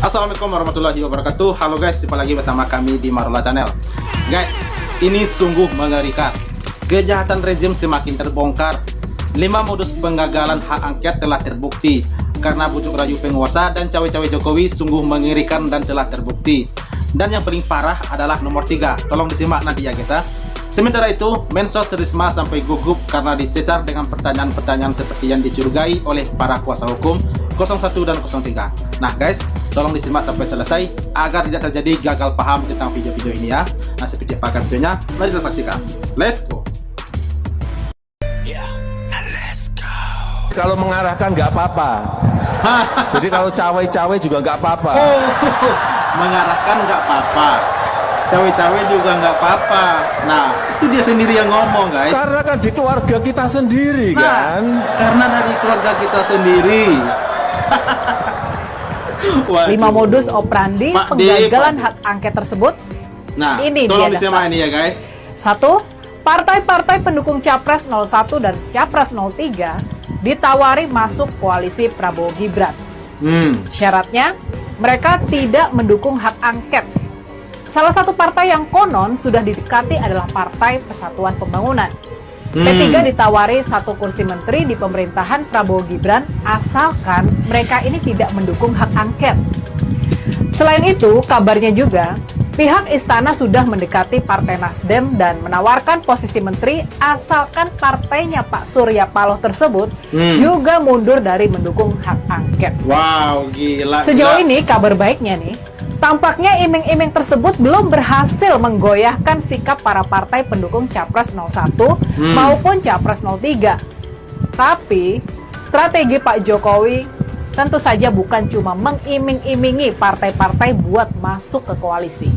Assalamualaikum warahmatullahi wabarakatuh. Halo guys, jumpa lagi bersama kami di Marola Channel. Guys, ini sungguh mengerikan. Kejahatan rezim semakin terbongkar. 5 modus penggagalan hak angket telah terbukti. Karena bujuk rayu penguasa dan cawe-cawe Jokowi sungguh mengerikan dan telah terbukti. Dan yang paling parah adalah nomor 3. Tolong disimak nanti ya guys ya. Sementara itu, Mensos Risma sampai gugup karena dicecar dengan pertanyaan-pertanyaan seperti yang dicurigai oleh para kuasa hukum 01 dan 03. Nah guys, tolong disimak sampai selesai agar tidak terjadi gagal paham tentang video-video ini ya. Nah, seperti apa videonya, mari kita saksikan. Let's go. Kalau mengarahkan nggak apa-apa. Jadi kalau cawe-cawe juga nggak apa-apa. Oh, mengarahkan nggak apa-apa, cawe-cawe juga nggak apa-apa. Nah, itu dia sendiri yang ngomong guys. Karena kan di keluarga kita sendiri kan. Karena dari keluarga kita sendiri. 5 modus operandi penggagalan hak angket tersebut. Nah, ini tolong dia disimak ini ya guys. 1. Partai-partai pendukung Capres 01 dan Capres 03 ditawari masuk koalisi Prabowo Gibran. Syaratnya, mereka tidak mendukung hak angket. Salah satu partai yang konon sudah didekati adalah Partai Persatuan Pembangunan. P3 ditawari 1 kursi menteri di pemerintahan Prabowo Gibran asalkan mereka ini tidak mendukung hak angket. Selain itu, kabarnya juga pihak istana sudah mendekati Partai Nasdem dan menawarkan posisi menteri asalkan partainya Pak Surya Paloh tersebut juga mundur dari mendukung hak angket. Wow, gila. Sejauh ini kabar baiknya nih, tampaknya iming-iming tersebut belum berhasil menggoyahkan sikap para partai pendukung Capres 01 maupun Capres 03. Tapi strategi Pak Jokowi tentu saja bukan cuma mengiming-imingi partai-partai buat masuk ke koalisi.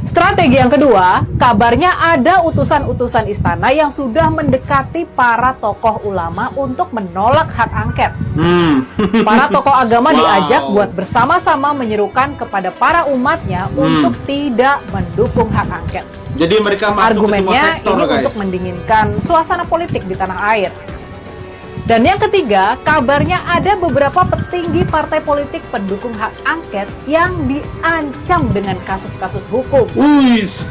Strategi yang kedua, kabarnya ada utusan-utusan istana yang sudah mendekati para tokoh ulama untuk menolak hak angket. Para tokoh agama diajak buat bersama-sama menyerukan kepada para umatnya untuk tidak mendukung hak angket. Jadi mereka masuk ke semua Argumennya sektor ini guys. untuk mendinginkan suasana politik di tanah air. Dan yang ketiga, kabarnya ada beberapa petinggi partai politik pendukung hak angket yang diancam dengan kasus-kasus hukum.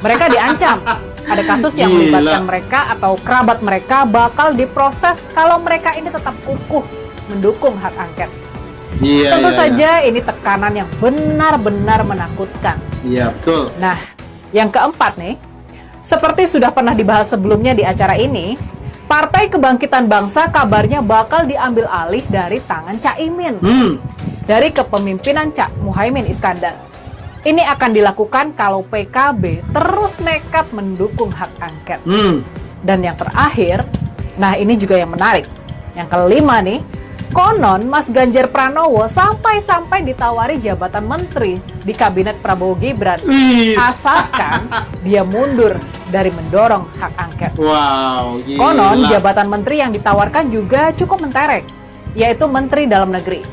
Mereka diancam. Ada kasus yang melibatkan mereka atau kerabat mereka bakal diproses kalau mereka ini tetap kukuh mendukung hak angket. Tentu saja ini tekanan yang benar-benar menakutkan. Iya, betul. Nah, yang keempat nih, seperti sudah pernah dibahas sebelumnya di acara ini, Partai Kebangkitan Bangsa kabarnya bakal diambil alih dari tangan Cak Imin dari kepemimpinan Cak Muhaimin Iskandar. Ini akan dilakukan kalau PKB terus nekat mendukung hak angket. Dan yang terakhir, nah ini juga yang menarik, yang kelima nih, konon Mas Ganjar Pranowo sampai-sampai ditawari jabatan menteri di kabinet Prabowo Gibran asalkan dia mundur dari mendorong hak angket. Wow, gila. Konon jabatan menteri yang ditawarkan juga cukup mentereng, yaitu Menteri Dalam Negeri.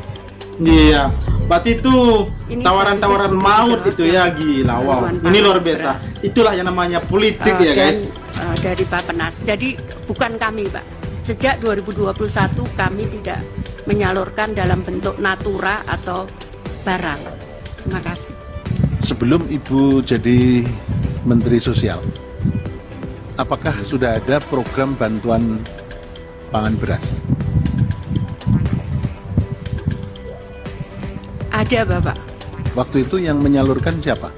Iya, berarti itu tawaran-tawaran maut itu ya, gila. Wow, ini luar biasa. Itulah yang namanya politik ya guys. Dari Bappenas. Jadi bukan kami Pak. Sejak 2021 kami tidak menyalurkan dalam bentuk natura atau barang. Terima kasih. Sebelum Ibu jadi Menteri Sosial, apakah sudah ada program bantuan pangan beras? Ada Bapak. Waktu itu yang menyalurkan siapa?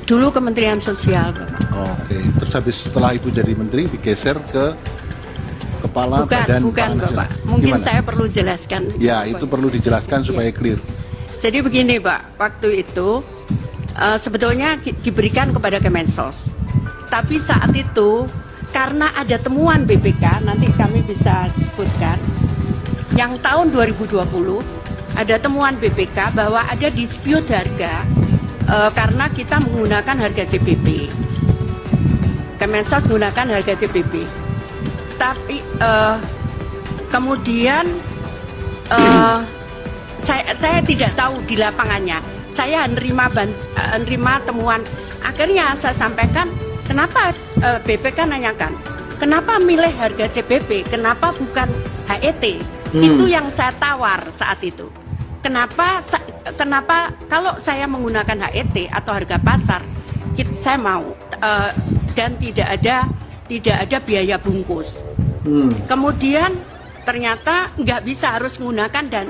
Dulu Kementerian Sosial Bapak. Oke, terus habis setelah Ibu jadi Menteri digeser ke Kepala Badan Bukan Pangan Bapak. Nasional. Mungkin Gimana? saya perlu jelaskan. Ya, itu perlu dijelaskan supaya clear. Jadi begini Pak, waktu itu sebetulnya diberikan kepada Kemensos. Tapi saat itu karena ada temuan BPK, nanti kami bisa sebutkan, yang tahun 2020 ada temuan BPK bahwa ada dispute harga karena kita menggunakan harga CPP. Kemensos menggunakan harga CPP. Tapi kemudian saya tidak tahu di lapangannya. Saya menerima temuan. Akhirnya saya sampaikan, kenapa BPK nanyakan, kenapa milih harga CPP, kenapa bukan HET? Itu yang saya tawar saat itu. Kenapa kenapa kalau saya menggunakan HET atau harga pasar, saya mau dan tidak ada biaya bungkus. Kemudian ternyata nggak bisa, harus menggunakan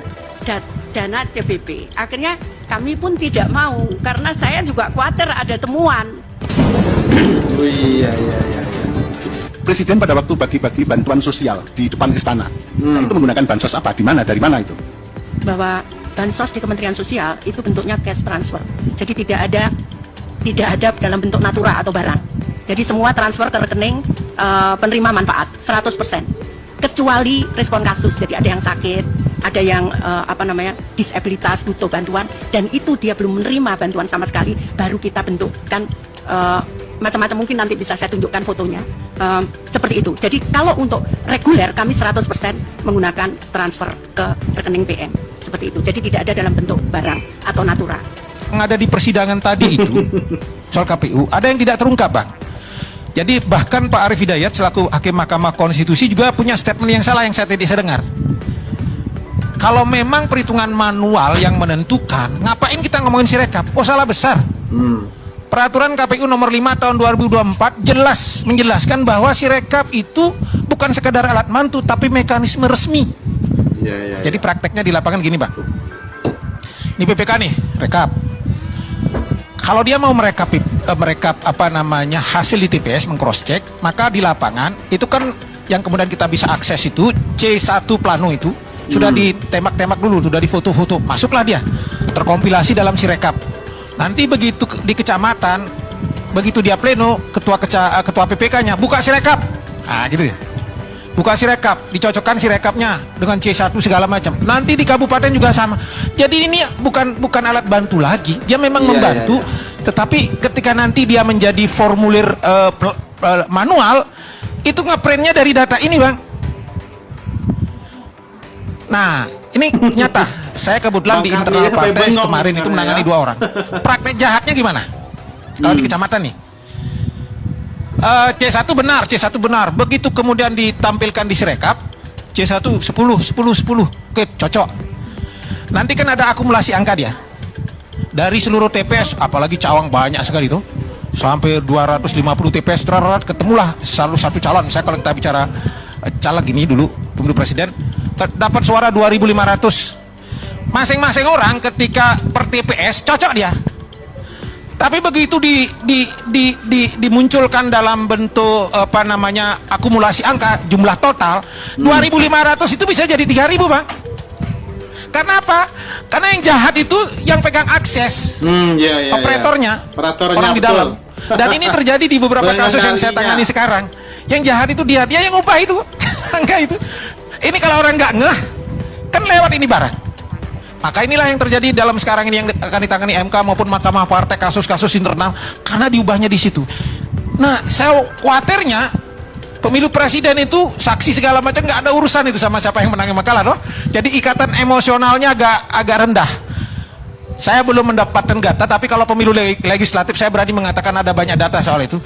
dana CBP. Akhirnya kami pun tidak mau karena saya juga khawatir ada temuan. Oh iya. Presiden pada waktu bagi-bagi bantuan sosial di depan istana, nah, itu menggunakan bansos apa? Di mana? Dari mana itu? Bahwa bansos di Kementerian Sosial itu bentuknya cash transfer. Jadi tidak ada dalam bentuk natura atau barang. Jadi semua transfer ke rekening penerima manfaat 100%. Kecuali respon kasus. Jadi ada yang sakit, ada yang disabilitas butuh bantuan, dan itu dia belum menerima bantuan sama sekali, baru kita bentukkan macam-macam, mungkin nanti bisa saya tunjukkan fotonya. Seperti itu. Jadi kalau untuk reguler kami 100% menggunakan transfer ke rekening PM. Seperti itu. Jadi tidak ada dalam bentuk barang atau natura. Yang ada di persidangan tadi itu soal KPU ada yang tidak terungkap, Bang. Jadi bahkan Pak Arief Hidayat selaku Hakim Mahkamah Konstitusi juga punya statement yang salah yang saya tidak dengar. Kalau memang perhitungan manual yang menentukan, ngapain kita ngomongin Sirekap? Oh, salah besar. Peraturan KPU nomor 5 tahun 2024 jelas menjelaskan bahwa Sirekap itu bukan sekadar alat bantu tapi mekanisme resmi. Jadi prakteknya di lapangan gini, Bang. Ini PPK nih, rekap. Kalau dia mau merekap hasil di TPS, meng-cross check, maka di lapangan itu kan yang kemudian kita bisa akses itu C1 plano itu sudah ditembak-tembak dulu, sudah difoto-foto, masuklah dia terkompilasi dalam Sirekap. Nanti begitu di kecamatan, begitu dia pleno, ketua PPK-nya buka Sirekap, gitu ya, buka Sirekap, dicocokkan Sirekapnya dengan C1 segala macam. Nanti di kabupaten juga sama. Jadi ini bukan alat bantu lagi, dia memang membantu. Tetapi ketika nanti dia menjadi formulir manual, itu ngeprintnya dari data ini, Bang. Nah, ini nyata. Saya kebetulan di internal partai kemarin itu menangani 2 orang. Praktek jahatnya gimana? Kalau di kecamatan nih, C1 benar. Begitu kemudian ditampilkan di Sirekap, C1 10. Oke, cocok. Nanti kan ada akumulasi angka dia. Dari seluruh TPS, apalagi Cawang banyak sekali tuh, sampai 250 TPS, ketemulah satu calon. Saya kalau kita bicara caleg ini dulu, pemilu presiden, dapat suara 2.500. Masing-masing orang ketika per TPS cocok dia. Tapi begitu dimunculkan dalam bentuk akumulasi angka jumlah total 2.500 itu bisa jadi 3.000, Bang. Karena apa? Karena yang jahat itu yang pegang akses, operatornya, orang di dalam. Dan ini terjadi di beberapa kasus yang saya tangani sekarang. Yang jahat itu dia yang upah itu, angka itu. Ini kalau orang nggak ngeh, kan lewat ini barang. Maka inilah yang terjadi dalam sekarang ini yang akan ditangani MK maupun Mahkamah Partai, kasus-kasus internal, karena diubahnya di situ. Nah, saya khawatirnya pemilu presiden itu saksi segala macam, nggak ada urusan itu sama siapa yang menang yang kalah, loh. Jadi ikatan emosionalnya agak rendah. Saya belum mendapatkan data, tapi kalau pemilu legislatif saya berani mengatakan ada banyak data soal itu.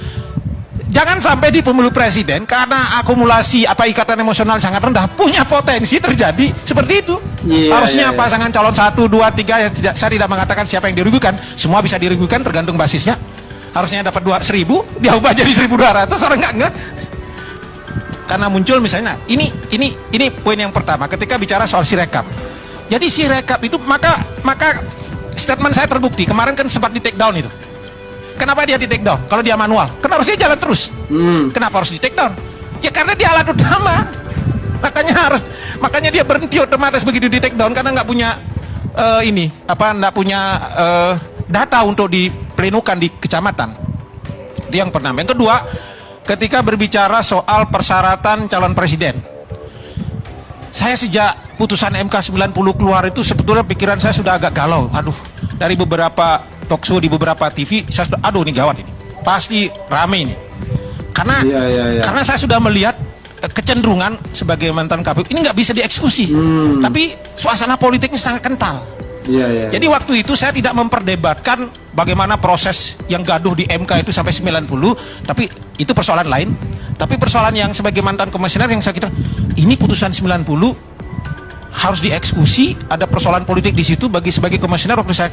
Jangan sampai di pemilu presiden karena akumulasi ikatan emosional sangat rendah punya potensi terjadi seperti itu. Harusnya pasangan calon 1, 2, 3 saya tidak mengatakan siapa yang dirugikan, semua bisa dirugikan tergantung basisnya. Harusnya dapat 1.000, dia ubah jadi 1.200, orang nggak. Karena muncul misalnya ini poin yang pertama ketika bicara soal Sirekap. Jadi Sirekap itu maka statement saya terbukti kemarin kan sempat di take down itu. Kenapa dia di take down? Kalau dia manual, kan harusnya jalan terus. Kenapa harus di take down? Ya karena dia alat utama. Makanya dia berhenti otomatis begitu di take down karena nggak punya data untuk diplenukan di kecamatan. Itu yang pertama. Yang kedua, ketika berbicara soal persyaratan calon presiden, saya sejak putusan MK 90 keluar itu sebetulnya pikiran saya sudah agak galau. Dari beberapa talkshow di beberapa TV, saya sudah, ini gawat ini, pasti rame ini. Karena saya sudah melihat kecenderungan sebagai mantan KPU ini nggak bisa dieksekusi, tapi suasana politiknya sangat kental. Jadi waktu itu saya tidak memperdebatkan bagaimana proses yang gaduh di MK itu sampai 90, tapi itu persoalan lain. Tapi persoalan yang sebagai mantan komisioner yang saya kira ini putusan 90 harus dieksekusi, ada persoalan politik di situ bagi sebagai komisioner waktu saya